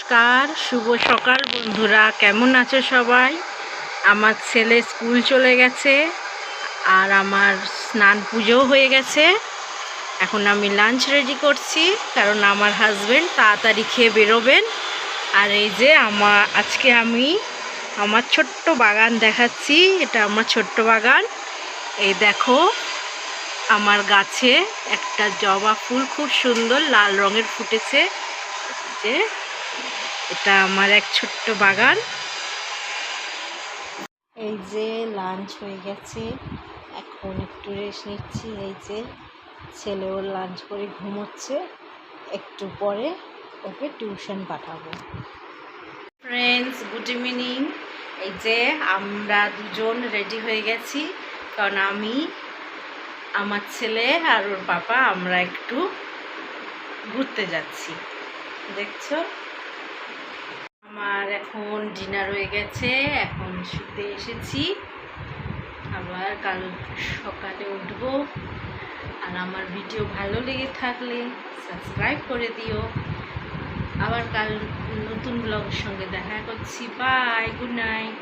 নমস্কার, শুভ সকাল বন্ধুরা। কেমন আছো সবাই? আমার ছেলে স্কুল চলে গেছে আর আমার স্নান পুজোও হয়ে গেছে। এখন আমি লাঞ্চ রেডি করছি, কারণ আমার হাজবেন্ড তাড়াতাড়ি খেয়ে বেরোবেন। আর এই যে আজকে আমি আমার ছোট্ট বাগান দেখাচ্ছি। এটা আমার ছোট্ট বাগান। এই দেখো, আমার গাছে একটা জবা ফুল খুব সুন্দর লাল রঙের ফুটেছে। যে এটা আমার এক ছোট্ট বাগান। এই যে লাঞ্চ হয়ে গেছে, এখন একটু রেস্ট নিচ্ছি। এই যে ছেলে ওর লাঞ্চ করে ঘুমোচ্ছে, একটু পরে ওকে টিউশন পাঠাবো। Friends, good evening. এই যে আমরা দুজন রেডি হয়ে গেছি, কারণ আমি, আমার ছেলে আর ওর বাবা আমরা একটু ঘুরতে যাচ্ছি। দেখছো, আমার এখন ডিনার হয়ে গেছে, এখন শুতে এসেছি। আবার কাল সকালে উঠবো। আর আমার ভিডিও ভালো লেগে থাকলে সাবস্ক্রাইব করে দিও। আবার কাল নতুন ব্লগের সঙ্গে দেখা করছি। Bye, good night.